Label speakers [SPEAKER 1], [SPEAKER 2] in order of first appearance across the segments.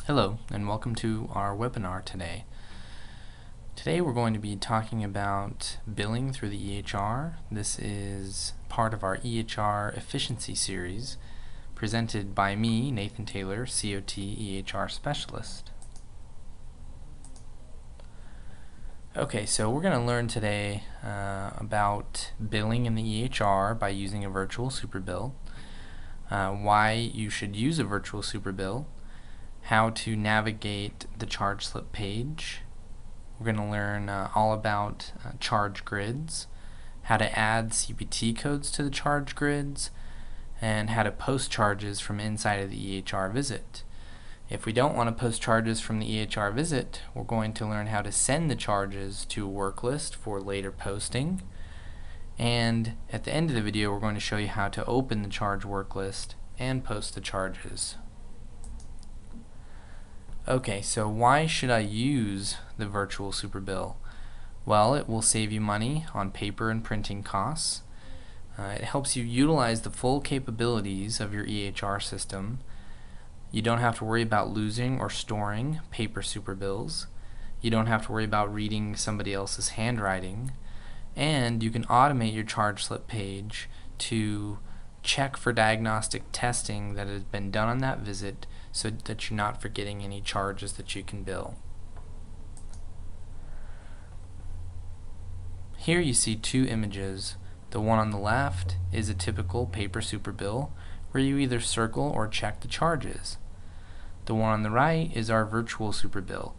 [SPEAKER 1] Hello, and welcome to our webinar today. Today we're going to be talking about billing through the EHR. This is part of our EHR efficiency series presented by me, Nathan Taylor, COT EHR Specialist. Okay, so we're going to learn today about billing in the EHR by using a virtual superbill, why you should use a virtual superbill, how to navigate the charge slip page. We're going to learn all about charge grids, how to add CPT codes to the charge grids, and how to post charges from inside of the EHR visit. If we don't want to post charges from the EHR visit, we're going to learn how to send the charges to a work list for later posting. And at the end of the video, we're going to show you how to open the charge work list and post the charges. Okay, so why should I use the virtual superbill? Well, it will save you money on paper and printing costs. It helps you utilize the full capabilities of your EHR system. You don't have to worry about losing or storing paper superbills. You don't have to worry about reading somebody else's handwriting. And you can automate your charge slip page to check for diagnostic testing that has been done on that visit so that you're not forgetting any charges that you can bill. Here you see two images. The one on the left is a typical paper superbill where you either circle or check the charges. The one on the right is our virtual superbill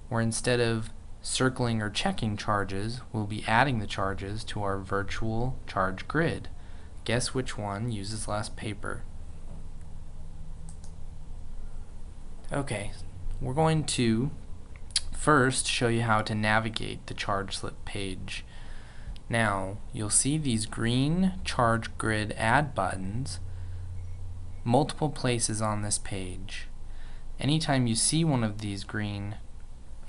[SPEAKER 1] where instead of circling or checking charges, we'll be adding the charges to our virtual charge grid. Guess which one uses less paper? Okay, we're going to first show you how to navigate the charge slip page. Now, you'll see these green charge grid add buttons multiple places on this page. Anytime you see one of these green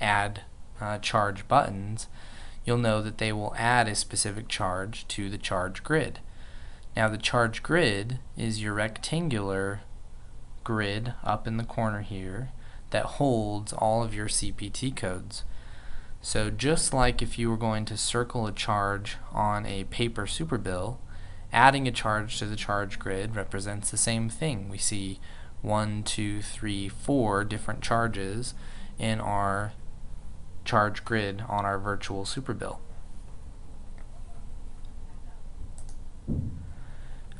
[SPEAKER 1] add charge buttons, you'll know that they will add a specific charge to the charge grid. Now the charge grid is your rectangular grid up in the corner here that holds all of your CPT codes. So just like if you were going to circle a charge on a paper superbill, adding a charge to the charge grid represents the same thing. We see 1, 2, 3, 4 different charges in our charge grid on our virtual superbill.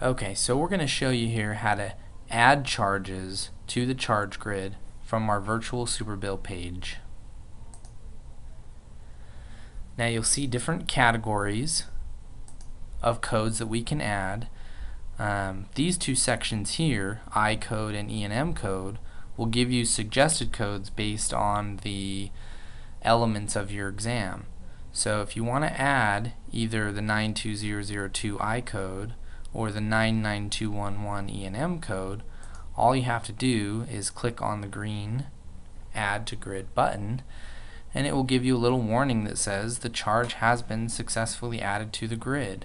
[SPEAKER 1] Okay, so we're going to show you here how to add charges to the charge grid from our virtual superbill page. Now you'll see different categories of codes that we can add. These two sections here, I code and E&M code, will give you suggested codes based on the elements of your exam. So if you want to add either the 92002 I code or the 99211 E&M code, all you have to do is click on the green Add to Grid button, and it will give you a little warning that says the charge has been successfully added to the grid.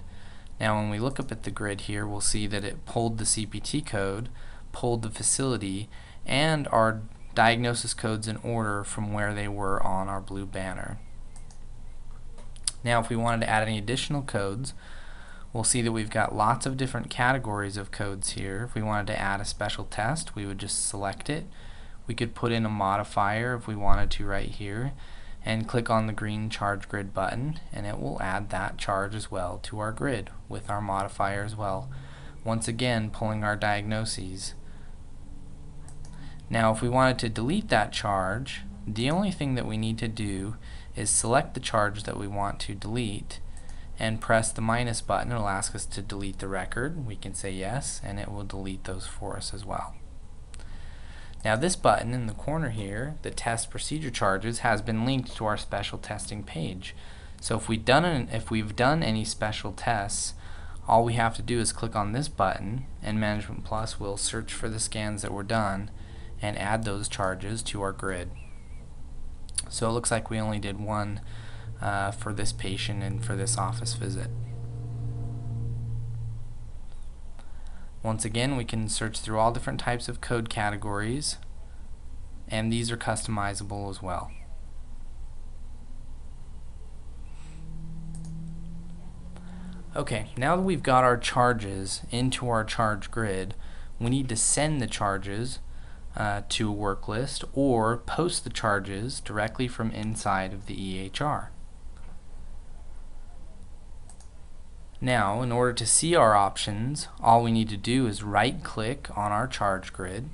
[SPEAKER 1] Now when we look up at the grid here, we'll see that it pulled the CPT code, pulled the facility, and our diagnosis codes in order from where they were on our blue banner. Now if we wanted to add any additional codes, we'll see that we've got lots of different categories of codes here. If we wanted to add a special test, we would just select it. We could put in a modifier if we wanted to right here and click on the green charge grid button, and it will add that charge as well to our grid with our modifier as well. Once again, pulling our diagnoses. Now if we wanted to delete that charge, the only thing that we need to do is select the charge that we want to delete and press the minus button. It'll ask us to delete the record. We can say yes, and it will delete those for us as well. Now this button in the corner here, the test procedure charges, has been linked to our special testing page. So if we've done any special tests, all we have to do is click on this button, and Management Plus will search for the scans that were done and add those charges to our grid. So it looks like we only did one for this patient and for this office visit. Once again, we can search through all different types of code categories and these are customizable as well. Okay, now that we've got our charges into our charge grid, we need to send the charges to a work list or post the charges directly from inside of the EHR. Now, in order to see our options, all we need to do is right-click on our charge grid,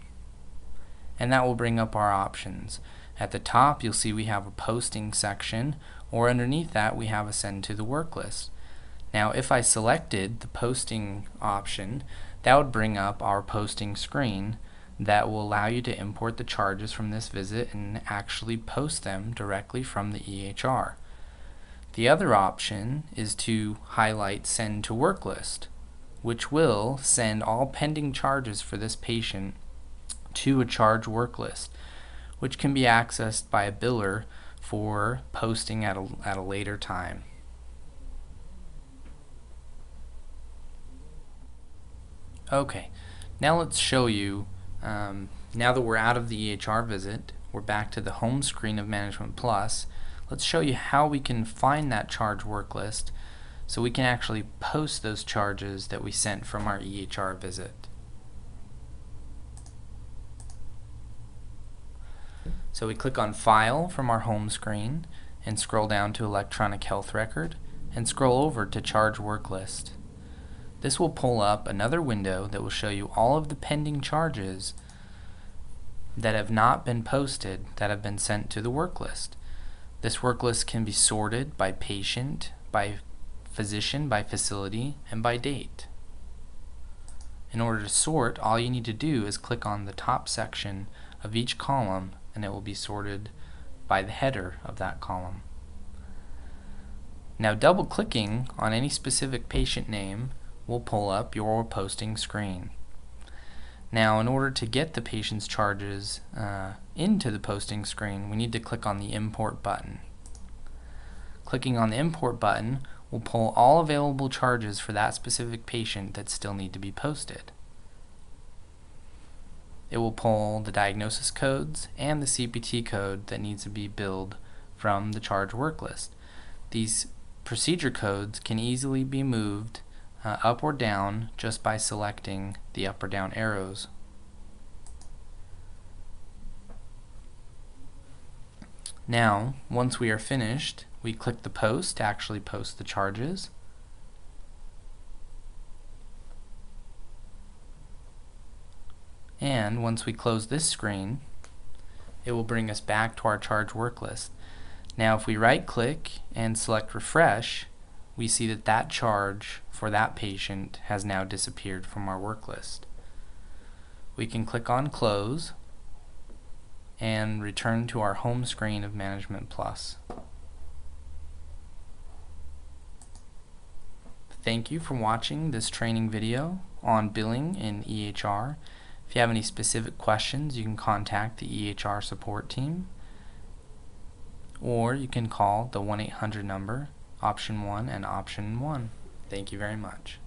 [SPEAKER 1] and that will bring up our options. At the top, you'll see we have a posting section, or underneath that we have a send to the work list. Now, if I selected the posting option, that would bring up our posting screen that will allow you to import the charges from this visit and actually post them directly from the EHR. The other option is to highlight Send to Work List, which will send all pending charges for this patient to a charge work list, which can be accessed by a biller for posting at a later time. Okay, now let's show you, now that we're out of the EHR visit, we're back to the home screen of Management Plus. Let's show you how we can find that charge work list so we can actually post those charges that we sent from our EHR visit. So we click on File from our home screen and scroll down to Electronic Health Record and scroll over to Charge Work List. This will pull up another window that will show you all of the pending charges that have not been posted that have been sent to the work list. This work list can be sorted by patient, by physician, by facility, and by date. In order to sort, all you need to do is click on the top section of each column and it will be sorted by the header of that column. Now, double clicking on any specific patient name will pull up your posting screen. Now, in order to get the patient's charges into the posting screen, we need to click on the Import button. Clicking on the Import button will pull all available charges for that specific patient that still need to be posted. It will pull the diagnosis codes and the CPT code that needs to be billed from the charge work list. These procedure codes can easily be moved up or down just by selecting the up or down arrows. Now, once we are finished, we click the post to actually post the charges. And once we close this screen, it will bring us back to our charge work list. Now, if we right click and select refresh, we see that that charge for that patient has now disappeared from our work list. We can click on Close and return to our home screen of Management Plus. Thank you for watching this training video on billing in EHR. If you have any specific questions, you can contact the EHR support team, or you can call the 1-800 number, option 1 and option 1. Thank you very much.